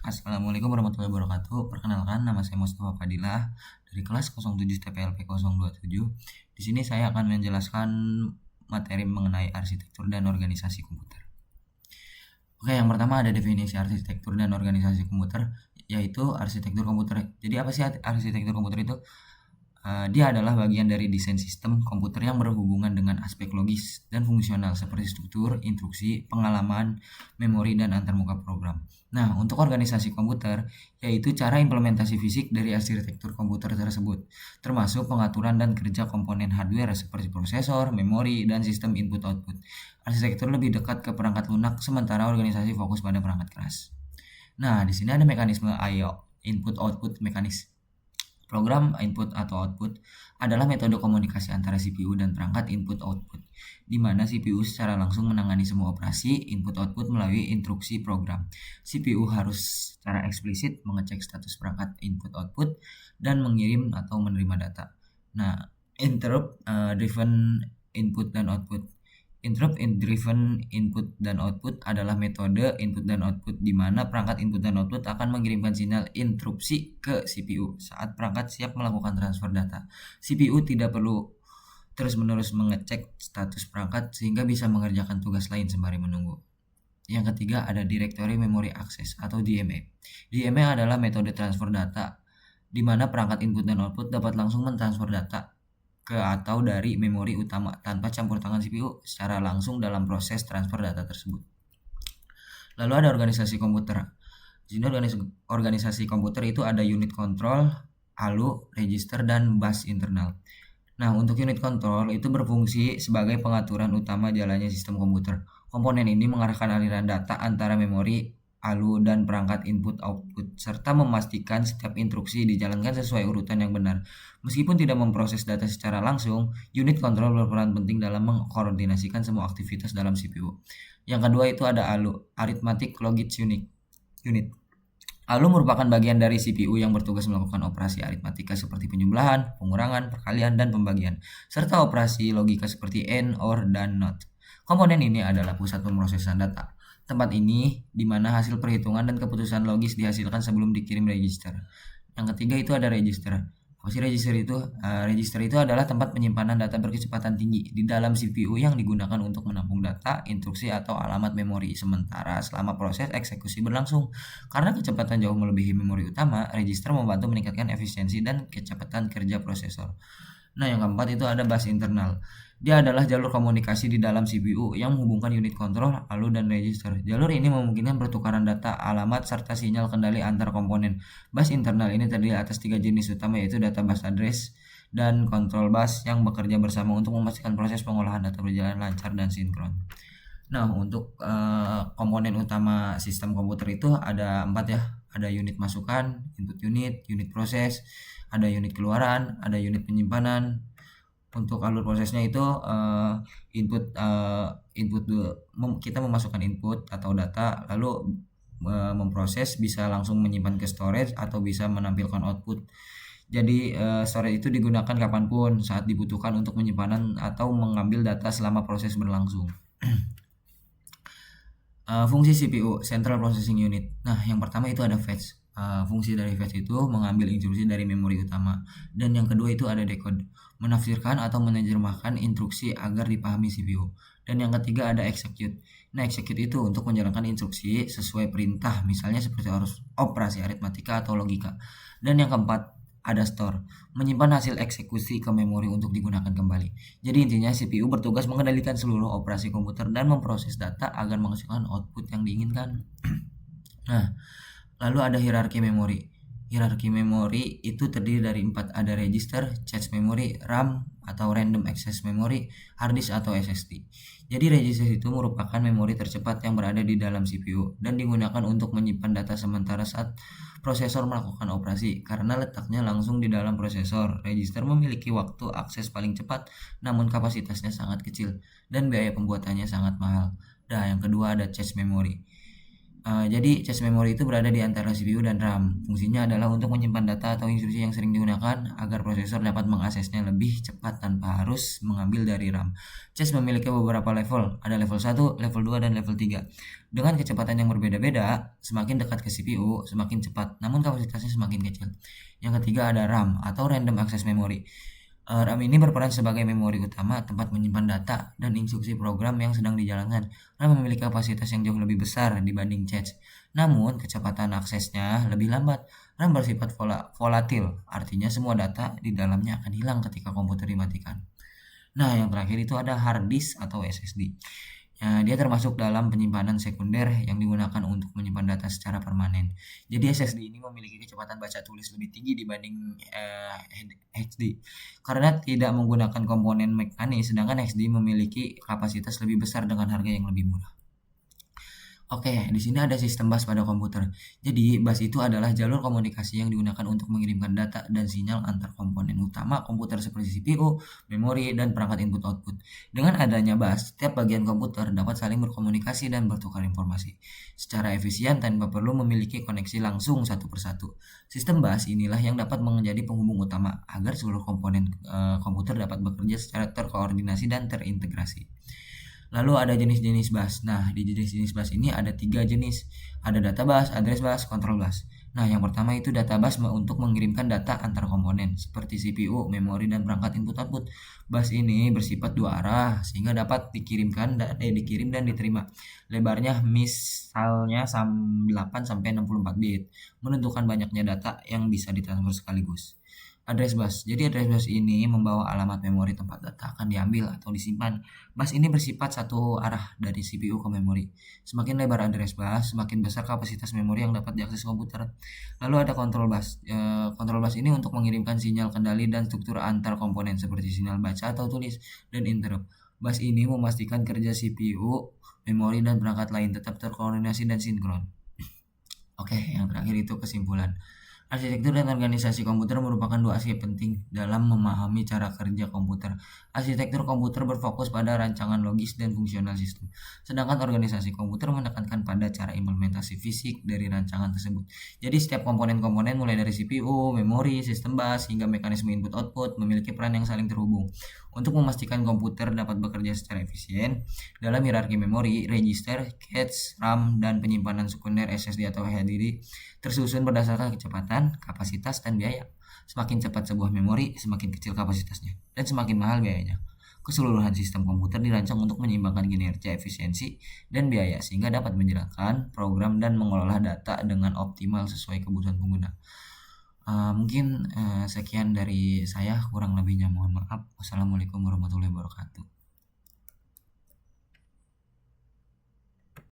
Assalamualaikum warahmatullahi wabarakatuh. Perkenalkan, nama saya Mustafa Fadilah dari kelas 07 TPLP 027. Di sini saya akan menjelaskan materi mengenai arsitektur dan organisasi komputer. Oke, yang pertama ada definisi arsitektur dan organisasi komputer, yaitu arsitektur komputer. Jadi apa sih arsitektur komputer itu? Dia adalah bagian dari desain sistem komputer yang berhubungan dengan aspek logis dan fungsional seperti struktur, instruksi, pengalaman, memori, dan antarmuka program. Nah, untuk organisasi komputer, yaitu cara implementasi fisik dari arsitektur komputer tersebut, termasuk pengaturan dan kerja komponen hardware seperti prosesor, memori, dan sistem input-output. Arsitektur lebih dekat ke perangkat lunak, sementara organisasi fokus pada perangkat keras. Nah, di sini ada mekanisme I/O, input-output mekanis. Program input atau output adalah metode komunikasi antara CPU dan perangkat input-output, di mana CPU secara langsung menangani semua operasi input-output melalui instruksi program. CPU harus secara eksplisit mengecek status perangkat input-output dan mengirim atau menerima data. Nah, interrupt driven input dan output. Interrupt driven input dan output adalah metode input dan output di mana perangkat input dan output akan mengirimkan sinyal interupsi ke CPU saat perangkat siap melakukan transfer data. CPU tidak perlu terus-menerus mengecek status perangkat sehingga bisa mengerjakan tugas lain sembari menunggu. Yang ketiga ada Directory Memory Access atau DMA. DMA adalah metode transfer data di mana perangkat input dan output dapat langsung mentransfer data ke atau dari memori utama tanpa campur tangan CPU secara langsung dalam proses transfer data tersebut. Lalu ada organisasi komputer. Di sini organisasi komputer itu ada unit control, ALU, register, dan bus internal. Nah, untuk unit control itu berfungsi sebagai pengaturan utama jalannya sistem komputer. Komponen ini mengarahkan aliran data antara memori, ALU, dan perangkat input-output, serta memastikan setiap instruksi dijalankan sesuai urutan yang benar. Meskipun tidak memproses data secara langsung, unit control berperan penting dalam mengkoordinasikan semua aktivitas dalam CPU. Yang kedua itu ada ALU, Arithmetic Logic Unit. ALU merupakan bagian dari CPU yang bertugas melakukan operasi aritmatika seperti penjumlahan, pengurangan, perkalian, dan pembagian, serta operasi logika seperti AND, OR, dan NOT. Komponen ini adalah pusat pemrosesan data. Tempat ini di mana hasil perhitungan dan keputusan logis dihasilkan sebelum dikirim register. Yang ketiga itu ada register. Apa sih register itu? Register itu adalah tempat penyimpanan data berkecepatan tinggi di dalam CPU yang digunakan untuk menampung data, instruksi, atau alamat memori sementara selama proses eksekusi berlangsung. Karena kecepatan jauh melebihi memori utama, register membantu meningkatkan efisiensi dan kecepatan kerja prosesor. Nah, yang keempat itu ada bus internal. Dia adalah jalur komunikasi di dalam CPU yang menghubungkan unit kontrol, ALU, dan register. Jalur ini memungkinkan pertukaran data, alamat, serta sinyal kendali antar komponen. Bus internal ini terdiri atas 3 jenis utama, yaitu data bus address dan control bus yang bekerja bersama untuk memastikan proses pengolahan data berjalan lancar dan sinkron. Nah, untuk komponen utama sistem komputer itu ada 4 ya. Ada unit masukan, input unit, unit proses, ada unit keluaran, ada unit penyimpanan. Untuk alur prosesnya itu input kita memasukkan input atau data, lalu memproses, bisa langsung menyimpan ke storage atau bisa menampilkan output. Jadi storage itu digunakan kapanpun saat dibutuhkan untuk penyimpanan atau mengambil data selama proses berlangsung. Fungsi CPU, Central Processing Unit. Nah, yang pertama itu ada fetch. Fungsi dari fetch itu mengambil instruksi dari memori utama. Dan yang kedua itu ada decode, menafsirkan atau menerjemahkan instruksi agar dipahami CPU. Dan yang ketiga ada execute. Nah, execute itu untuk menjalankan instruksi sesuai perintah, misalnya seperti operasi aritmatika atau logika. Dan yang keempat ada store, menyimpan hasil eksekusi ke memori untuk digunakan kembali. Jadi intinya CPU bertugas mengendalikan seluruh operasi komputer dan memproses data agar menghasilkan output yang diinginkan. Nah, lalu ada hierarki memori. Hierarki memori itu terdiri dari 4, ada register, cache memory, RAM atau random access memory, hard disk atau SSD. Jadi register itu merupakan memori tercepat yang berada di dalam CPU dan digunakan untuk menyimpan data sementara saat prosesor melakukan operasi. Karena letaknya langsung di dalam prosesor, register memiliki waktu akses paling cepat, namun kapasitasnya sangat kecil dan biaya pembuatannya sangat mahal. Nah, yang kedua ada cache memory. Jadi cache memori itu berada di antara CPU dan RAM. Fungsinya adalah untuk menyimpan data atau instruksi yang sering digunakan agar prosesor dapat mengaksesnya lebih cepat tanpa harus mengambil dari RAM. Cache memiliki beberapa level, ada level 1, level 2, dan level 3. Dengan kecepatan yang berbeda-beda, semakin dekat ke CPU, semakin cepat, namun kapasitasnya semakin kecil. Yang ketiga ada RAM atau Random Access Memory. RAM ini berperan sebagai memori utama tempat menyimpan data dan instruksi program yang sedang dijalankan. RAM memiliki kapasitas yang jauh lebih besar dibanding cache. Namun, kecepatan aksesnya lebih lambat. RAM bersifat volatil, artinya semua data di dalamnya akan hilang ketika komputer dimatikan. Nah, yang terakhir itu ada hard disk atau SSD. Dia termasuk dalam penyimpanan sekunder yang digunakan untuk menyimpan data secara permanen. Jadi SSD ini memiliki kecepatan baca tulis lebih tinggi dibanding HD karena tidak menggunakan komponen mekanis, sedangkan HD memiliki kapasitas lebih besar dengan harga yang lebih murah. Oke, di sini ada sistem bus pada komputer. Jadi, bus itu adalah jalur komunikasi yang digunakan untuk mengirimkan data dan sinyal antar komponen utama komputer seperti CPU, memori, dan perangkat input-output. Dengan adanya bus, setiap bagian komputer dapat saling berkomunikasi dan bertukar informasi secara efisien tanpa perlu memiliki koneksi langsung satu persatu. Sistem bus inilah yang dapat menjadi penghubung utama agar seluruh komponen komputer dapat bekerja secara terkoordinasi dan terintegrasi. Lalu ada jenis-jenis bus. Nah, di jenis-jenis bus ini ada 3 jenis. Ada data bus, address bus, control bus. Nah, yang pertama itu data bus untuk mengirimkan data antar komponen seperti CPU, memori, dan perangkat input-output. Bus ini bersifat dua arah sehingga dapat dikirim dan diterima. Lebarnya misalnya 8 sampai 64 bit, menentukan banyaknya data yang bisa ditransfer sekaligus. Address bus. Jadi address bus ini membawa alamat memori tempat data akan diambil atau disimpan. Bus ini bersifat satu arah dari CPU ke memori. Semakin lebar address bus, semakin besar kapasitas memori yang dapat diakses komputer. Lalu ada control bus. Control bus ini untuk mengirimkan sinyal kendali dan struktur antar komponen seperti sinyal baca atau tulis dan interrupt. Bus ini memastikan kerja CPU, memori, dan perangkat lain tetap terkoordinasi dan sinkron. Oke, yang terakhir itu kesimpulan. Arsitektur dan organisasi komputer merupakan dua aspek penting dalam memahami cara kerja komputer. Arsitektur komputer berfokus pada rancangan logis dan fungsional sistem, sedangkan organisasi komputer menekankan pada cara implementasi fisik dari rancangan tersebut. Jadi setiap komponen-komponen mulai dari CPU, memori, sistem bus, hingga mekanisme input-output memiliki peran yang saling terhubung. Untuk memastikan komputer dapat bekerja secara efisien, dalam hierarki memori, register, cache, RAM, dan penyimpanan sekunder SSD atau HDD tersusun berdasarkan kecepatan, kapasitas, dan biaya. Semakin cepat sebuah memori, semakin kecil kapasitasnya, dan semakin mahal biayanya. Keseluruhan sistem komputer dirancang untuk menyeimbangkan kinerja, efisiensi, dan biaya sehingga dapat menjalankan program dan mengelola data dengan optimal sesuai kebutuhan pengguna. Mungkin sekian dari saya, kurang lebihnya mohon maaf. Wassalamualaikum warahmatullahi wabarakatuh.